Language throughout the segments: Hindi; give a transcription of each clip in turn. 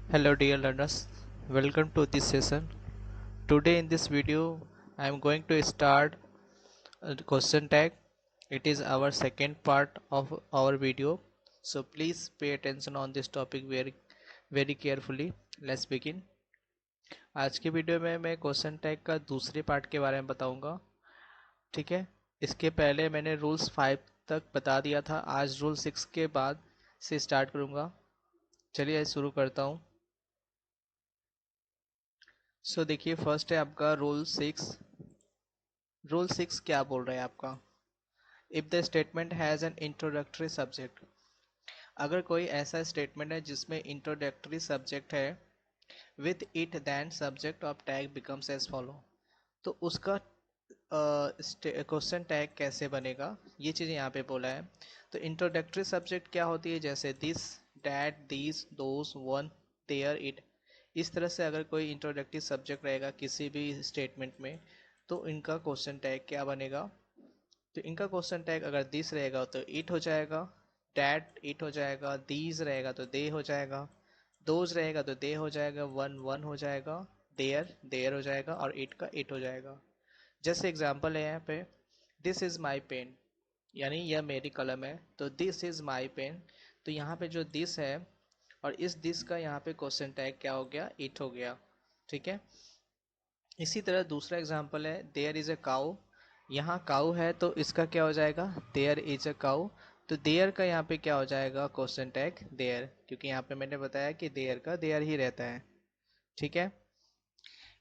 Hello dear learners, welcome to this session. Today in this video I am going to start the question tag. It is our second part of our video. So please pay attention on this topic very carefully. Let's begin. आज की वीडियो में मैं क्वेश्चन टैग का दूसरे पार्ट के बारे में बताऊंगा. ठीक है. इसके पहले मैंने रूल्स 5 तक बता दिया था. आज रूल 6 के बाद से स्टार्ट करूंगा. चलिए शुरू करता हूँ. सो देखिए फर्स्ट है आपका रूल 6. रूल 6 क्या बोल रहा है आपका. If the statement has an introductory subject. अगर कोई ऐसा स्टेटमेंट है जिसमें इंट्रोडक्टरी सब्जेक्ट है with it then subject of tag becomes as follow. तो उसका क्वेश्चन टैग कैसे बनेगा ये चीज़ यहाँ पे बोला है. तो इंट्रोडक्टरी सब्जेक्ट क्या होती है, जैसे this, that, these, those, one, there, it. इस तरह से अगर कोई इंट्रोडक्टरी सब्जेक्ट रहेगा किसी भी स्टेटमेंट में तो इनका क्वेश्चन टैग क्या बनेगा. तो इनका क्वेश्चन टैग अगर दिस रहेगा तो इट हो जाएगा, डैट इट हो जाएगा, दीज रहेगा तो दे हो जाएगा, दोज रहेगा तो दे हो जाएगा, वन वन हो जाएगा, देयर देयर हो जाएगा और इट का इट हो जाएगा. जैसे एग्जांपल है यहाँ पे, दिस इज़ माई पेन, यानी यह मेरी कलम है. तो दिस इज़ माई पेन. तो यहाँ पे जो दिस है और इस दिस का यहाँ पे क्वेश्चन टैग क्या हो गया, इट हो गया. ठीक है. इसी तरह दूसरा एग्जांपल है, देयर इज़ अ काऊ. यहाँ काऊ है तो इसका क्या हो जाएगा, देयर इज अ काऊ. तो देयर का यहाँ पे क्या हो जाएगा, क्वेश्चन टैग देयर, क्योंकि यहाँ पे मैंने बताया कि देयर का देयर ही रहता है. ठीक है.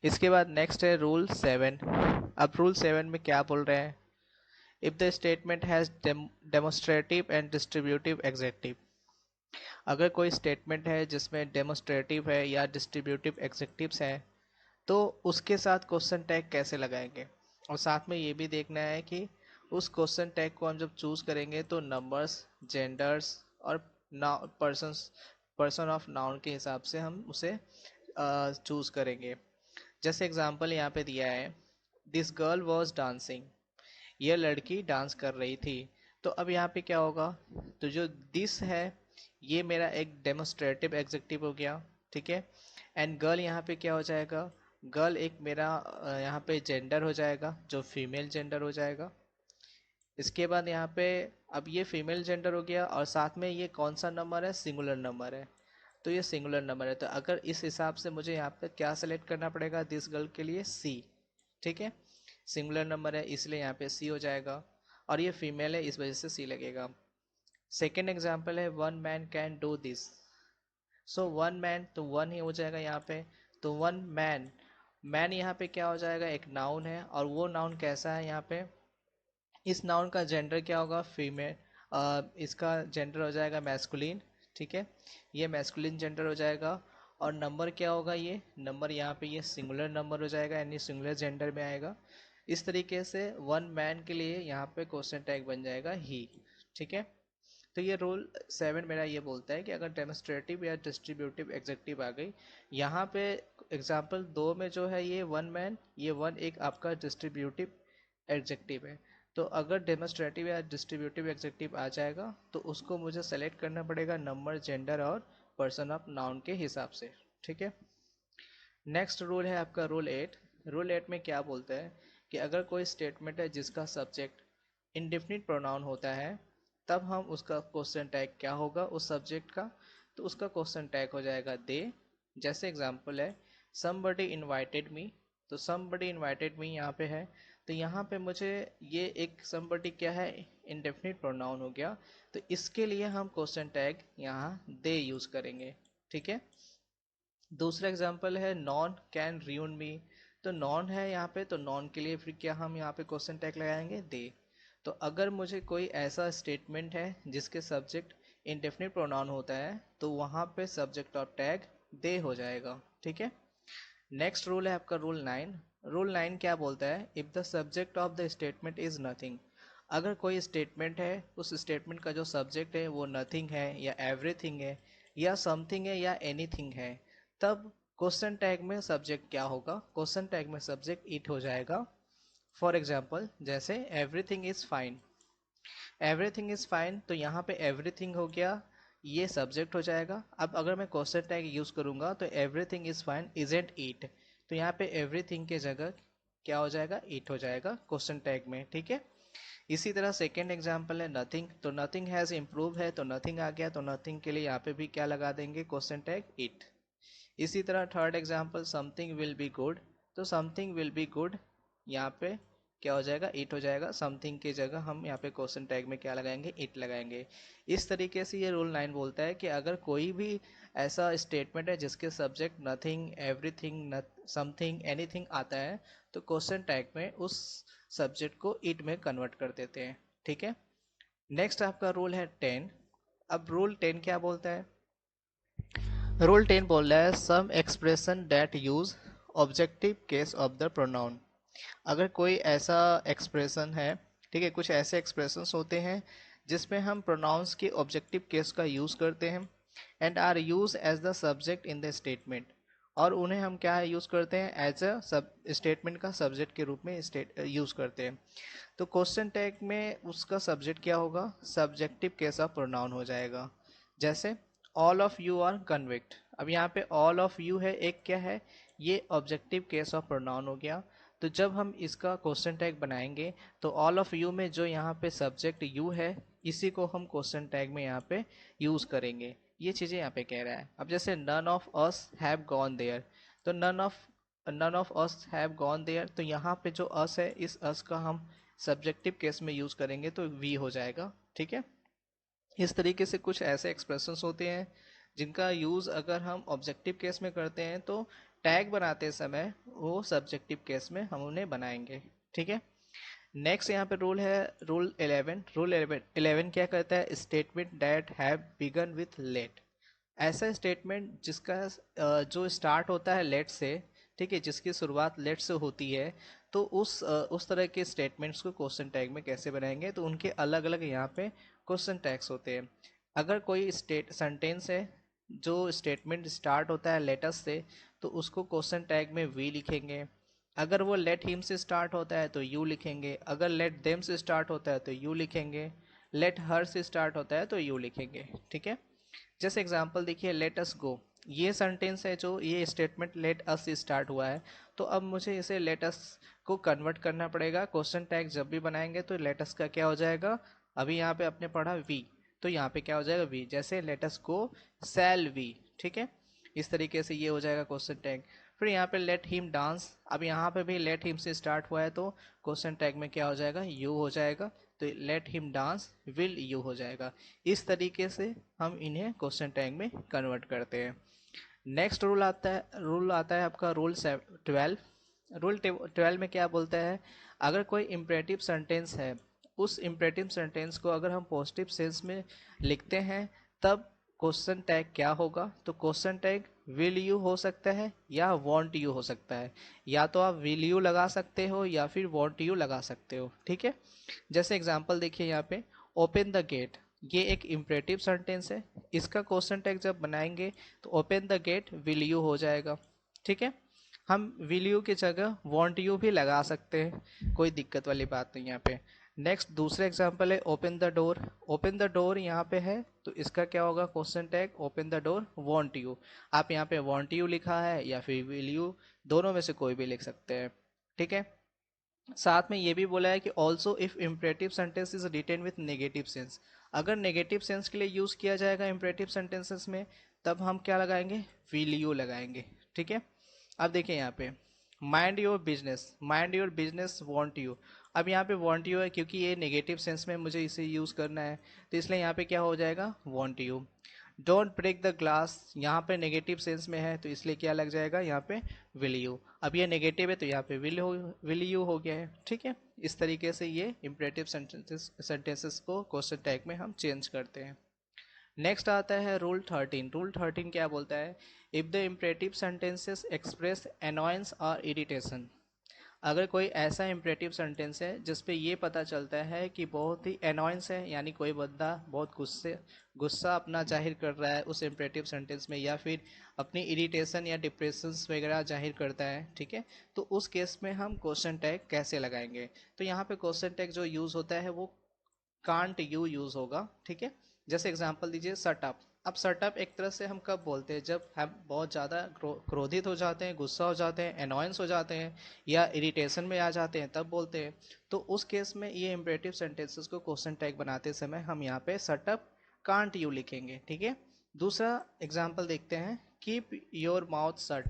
इसके बाद नेक्स्ट है रूल 7. अब रूल 7 में क्या बोल रहे हैं, if the statement has demonstrative and distributive executive. अगर कोई स्टेटमेंट है जिसमें डेमोस्ट्रेटिव है या डिस्ट्रीब्यूटिव एग्जेक्टिव्स हैं तो उसके साथ क्वेश्चन टैग कैसे लगाएंगे. और साथ में ये भी देखना है कि उस क्वेश्चन टैग को हम जब चूज़ करेंगे तो नंबर्स, जेंडर्स और पर्सन ऑफ नाउन के हिसाब से हम उसे चूज़ करेंगे. जैसे एग्जांपल यहाँ पे दिया है, दिस गर्ल वॉज डांसिंग. यह लड़की डांस कर रही थी. तो अब यहाँ पे क्या होगा, तो जो दिस है ये मेरा एक डेमोस्ट्रेटिव एग्जेक्टिव हो गया. ठीक है. एंड गर्ल यहाँ पे क्या हो जाएगा, गर्ल एक मेरा यहाँ पे जेंडर हो जाएगा जो फीमेल जेंडर हो जाएगा. इसके बाद यहाँ पे अब ये फीमेल जेंडर हो गया और साथ में ये कौन सा नंबर है, सिंगुलर नंबर है. तो ये सिंगुलर नंबर है. तो अगर इस हिसाब से मुझे यहाँ पे क्या सेलेक्ट करना पड़ेगा, दिस गर्ल के लिए सी. ठीक है. सिंगुलर नंबर है इसलिए यहाँ पे सी हो जाएगा और ये फीमेल है इस वजह से सी लगेगा. सेकेंड एग्जाम्पल है, one man can do this. So one man तो वन ही हो जाएगा यहाँ पे. तो वन मैन, मैन यहाँ पे क्या हो जाएगा, एक नाउन है और वो नाउन कैसा है यहाँ पे, इस नाउन का जेंडर क्या होगा, फीमेल. इसका जेंडर हो जाएगा मैस्कुलिन. ठीक है. ये मैस्कुलिन जेंडर हो जाएगा. और नंबर क्या होगा, ये नंबर यहाँ पे ये सिंगुलर नंबर हो जाएगा यानी सिंगुलर जेंडर में आएगा. इस तरीके से वन मैन के लिए यहाँ पे क्वेश्चन टैग बन जाएगा ही. ठीक है. तो ये रूल 7 मेरा ये बोलता है कि अगर डेमोस्ट्रेटिव या डिस्ट्रीब्यूटिव एग्जेक्टिव आ गई, यहाँ पे एग्जाम्पल 2 में जो है ये वन मैन, ये वन एक आपका डिस्ट्रीब्यूटिव एग्जेक्टिव है. तो अगर डेमोस्ट्रेटिव या डिस्ट्रीब्यूटिव एग्जेक्टिव आ जाएगा तो उसको मुझे सेलेक्ट करना पड़ेगा नंबर, जेंडर और पर्सन ऑफ नाउन के हिसाब से. ठीक है. नेक्स्ट रूल है आपका रूल 8. रूल 8 में क्या बोलता है कि अगर कोई स्टेटमेंट है जिसका सब्जेक्ट इंडेफिनिट प्रोनाउन होता है तब हम उसका क्वेश्चन टैग क्या होगा उस सब्जेक्ट का, तो उसका क्वेश्चन टैग हो जाएगा दे. जैसे एग्जांपल है, समबडी इनवाइटेड मी. तो समबडी इनवाइटेड मी यहाँ पे है. तो यहाँ पे मुझे ये एक समबडी क्या है, इंडेफिनिट प्रोनाउन हो गया. तो इसके लिए हम क्वेश्चन टैग यहाँ दे यूज़ करेंगे. ठीक है. दूसरा एग्जांपल है, नॉन कैन र्यून मी. तो नॉन है यहाँ पे, तो नॉन के लिए फिर क्या हम यहाँ पे क्वेश्चन टैग लगाएंगे, दे. तो अगर मुझे कोई ऐसा स्टेटमेंट है जिसके सब्जेक्ट इंडेफिनिट प्रोनाउन होता है तो वहाँ पे सब्जेक्ट ऑफ टैग दे हो जाएगा. ठीक है. नेक्स्ट रूल है आपका रूल 9. रूल 9 क्या बोलता है, if the subject of the statement is nothing. अगर कोई स्टेटमेंट है उस स्टेटमेंट का जो सब्जेक्ट है वो नथिंग है या एवरीथिंग है या समथिंग है या एनीथिंग है, तब क्वेश्चन टैग में सब्जेक्ट क्या होगा, क्वेश्चन टैग में सब्जेक्ट इट हो जाएगा. फॉर एग्जाम्पल जैसे everything is fine. Everything is fine तो यहाँ पे एवरीथिंग हो गया ये सब्जेक्ट हो जाएगा। अब अगर मैं क्वेश्चन टैग यूज करूंगा तो everything is fine isn't it, तो यहाँ पे एवरीथिंग के जगह क्या हो जाएगा, इट हो जाएगा क्वेश्चन टैग में, ठीक है। इसी तरह सेकेंड एग्जाम्पल है नथिंग, तो नथिंग हैज इम्प्रूव है तो नथिंग आ गया, तो नथिंग के लिए यहाँ पे भी क्या लगा देंगे, क्वेश्चन टैग इट। इसी तरह third example something will be good, तो समथिंग विल बी गुड यहाँ पे क्या हो जाएगा, इट हो जाएगा। समथिंग की जगह हम यहाँ पे क्वेश्चन टैग में क्या लगाएंगे, इट लगाएंगे। इस तरीके से ये रूल 9 बोलता है कि अगर कोई भी ऐसा स्टेटमेंट है जिसके subject nothing, everything, something, anything आता है, तो क्वेश्चन टैग में उस सब्जेक्ट को इट में कन्वर्ट कर देते हैं, ठीक है। नेक्स्ट आपका रूल है 10। अब रूल 10 क्या बोलता है, रूल 10 बोल रहा है some expression that use objective case of the pronoun. अगर कोई ऐसा एक्सप्रेशन है, ठीक है, कुछ ऐसे एक्सप्रेशंस होते हैं जिसमें हम प्रोनाउंस के ऑब्जेक्टिव केस का यूज करते हैं and are use as the subject in the statement, और उन्हें हम क्या यूज करते हैं, एज अ सब स्टेटमेंट का सब्जेक्ट के रूप में यूज करते हैं। तो क्वेश्चन टैग में उसका सब्जेक्ट क्या होगा, सब्जेक्टिव केस ऑफ प्रोनाउन हो जाएगा। जैसे all of you are convict, अब यहाँ पे ऑल ऑफ यू है, एक क्या है, ये ऑब्जेक्टिव केस ऑफ प्रोनाउन हो गया। तो जब हम इसका क्वेश्चन टैग बनाएंगे तो ऑल ऑफ यू में जो यहाँ पे सब्जेक्ट यू है, इसी को हम क्वेश्चन टैग में यहाँ पे यूज करेंगे। ये चीजें यहाँ पे कह रहा है। अब जैसे none of us have gone there, तो none of us have gone there, तो यहाँ पे जो अस है, इस अस का हम सब्जेक्टिव केस में यूज करेंगे तो वी हो जाएगा, ठीक है। इस तरीके से कुछ ऐसे एक्सप्रेशंस होते हैं जिनका यूज अगर हम ऑब्जेक्टिव केस में करते हैं तो टैग बनाते समय वो सब्जेक्टिव केस में हम उन्हें बनाएंगे, ठीक है। नेक्स्ट यहाँ पे रूल है रूल 11। रूल 11 क्या कहता है, statement that have begun with let. ऐसा स्टेटमेंट जिसका जो स्टार्ट होता है लेट से, ठीक है, जिसकी शुरुआत लेट से होती है, तो उस तरह के स्टेटमेंट्स को क्वेश्चन टैग में कैसे बनाएंगे, तो उनके अलग अलग यहाँ पे क्वेश्चन टैग्स होते हैं। अगर कोई स्टेट सेंटेंस है जो स्टेटमेंट स्टार्ट होता है लेटस से, तो उसको क्वेश्चन टैग में वी लिखेंगे। अगर वो लेट हिम से स्टार्ट होता है तो यू लिखेंगे, अगर लेट देम से स्टार्ट होता है तो यू लिखेंगे, लेट हर से स्टार्ट होता है तो यू लिखेंगे, ठीक है। जैसे एग्जांपल देखिए, लेट अस गो, ये सेंटेंस है जो ये स्टेटमेंट लेट अस से स्टार्ट हुआ है, तो अब मुझे इसे लेट अस को कन्वर्ट करना पड़ेगा। क्वेश्चन टैग जब भी बनाएंगे तो लेट अस का क्या हो जाएगा, अभी यहाँ पे आपने पढ़ा वी, तो यहाँ पे क्या हो जाएगा वी, जैसे let us go shall we, ठीक है। इस तरीके से ये हो जाएगा क्वेश्चन टैग। फिर यहाँ पे लेट हिम डांस, अब यहाँ पे भी लेट हिम से स्टार्ट हुआ है तो क्वेश्चन टैग में क्या हो जाएगा, यू हो जाएगा, तो let him dance will you हो जाएगा। इस तरीके से हम इन्हें क्वेश्चन टैग में कन्वर्ट करते हैं। नेक्स्ट रूल आता है आपका रूल 12। रूल 12 में क्या बोलता है, अगर कोई इम्परेटिव सेंटेंस है, उस इम्परेटिव सेंटेंस को अगर हम पॉजिटिव सेंस में लिखते हैं तब क्वेश्चन टैग क्या होगा, तो क्वेश्चन टैग विल यू हो सकता है या वॉन्ट यू हो सकता है, या तो आप विल यू लगा सकते हो या फिर वॉन्ट यू लगा सकते हो, ठीक है। जैसे एग्जांपल देखिए यहाँ पे, ओपन द गेट, ये एक इम्परेटिव सेंटेंस है, इसका क्वेश्चन टैग जब बनाएंगे तो open the gate will you हो जाएगा, ठीक है। हम विल यू की जगह वॉन्ट यू भी लगा सकते हैं, कोई दिक्कत वाली बात नहीं यहाँ पे। नेक्स्ट दूसरा एग्जांपल है open the door, open the door यहाँ पे है तो इसका क्या होगा question tag, open the door want you. आप यहाँ पे वॉन्ट यू लिखा है या फिर विल यू, दोनों में से कोई भी लिख सकते हैं, ठीक है। साथ में ये भी बोला है कि also if imperative sentence is written with negative sense, अगर नेगेटिव सेंस के लिए यूज किया जाएगा इम्परेटिव सेंटेंसेस में, तब हम क्या लगाएंगे, विल यू लगाएंगे, ठीक है। अब देखिए यहाँ पे, mind your business want you, अब यहाँ पे वॉन्ट यू है क्योंकि ये नेगेटिव सेंस में मुझे इसे यूज करना है, तो इसलिए यहाँ पे क्या हो जाएगा, won't you. Don't break the glass, यहाँ पे नेगेटिव सेंस में है तो इसलिए क्या लग जाएगा यहाँ पे, विल यू। अब ये नेगेटिव है तो यहाँ पे विल यू हो गया है, ठीक है। इस तरीके से ये इम्परेटिव सेंटेंसेस को क्वेश्चन टैग में हम चेंज करते हैं। नेक्स्ट आता है रूल 13। रूल 13 क्या बोलता है, if the imperative sentences express annoyance और इरिटेशन, अगर कोई ऐसा इम्परेटिव सेंटेंस है जिसपे ये पता चलता है कि बहुत ही अनॉयंस है, यानी कोई बंदा बहुत गुस्सा अपना जाहिर कर रहा है उस इम्परेटिव सेंटेंस में, या फिर अपनी इरिटेशन या डिप्रेशन वगैरह जाहिर करता है, ठीक है, तो उस केस में हम क्वेश्चन टैग कैसे लगाएंगे, तो यहाँ पे क्वेश्चन टैग जो यूज होता है वो कांट यू यूज होगा, ठीक है। जैसे एग्जांपल दीजिए शटअप। अब शटअप एक तरह से हम कब बोलते हैं, जब हम बहुत ज़्यादा क्रोधित हो जाते हैं, गुस्सा हो जाते हैं, एनॉयंस हो जाते हैं, या इरिटेशन में आ जाते हैं, तब बोलते हैं। तो उस केस में ये इम्परेटिव सेंटेंसेस को क्वेश्चन टैग बनाते समय हम यहाँ पे शटअप कांट यू लिखेंगे, ठीक है। दूसरा एग्जाम्पल देखते हैं, keep your mouth shut.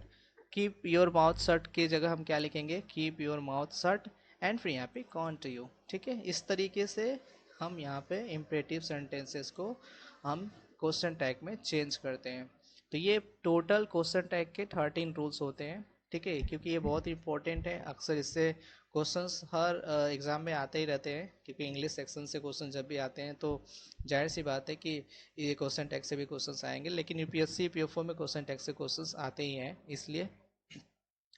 Keep your mouth shut की जगह हम क्या लिखेंगे, keep your mouth shut and फिर यहाँ पे कांट यू, ठीक है। इस तरीके से हम यहाँ पे इम्परेटिव सेंटेंसेस को हम क्वेश्चन टैग में चेंज करते हैं। तो ये टोटल क्वेश्चन टैग के 13 रूल्स होते हैं, ठीक है, क्योंकि ये बहुत इंपॉर्टेंट है। अक्सर इससे क्वेश्चंस हर एग्ज़ाम में आते ही रहते हैं, क्योंकि इंग्लिश सेक्शन से क्वेश्चन जब भी आते हैं तो जाहिर सी बात है कि ये क्वेश्चन टैग से भी क्वेश्चंस आएंगे, लेकिन यूपीएससी पीओ में क्वेश्चन टैग से क्वेश्चंस आते ही हैं। इसलिए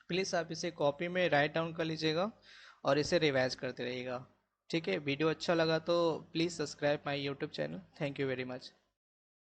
प्लीज़ आप इसे कॉपी में राइट डाउन कर लीजिएगा और इसे रिवाइज करते रहिएगा, ठीक है। वीडियो अच्छा लगा तो please subscribe my YouTube channel. Thank you very much.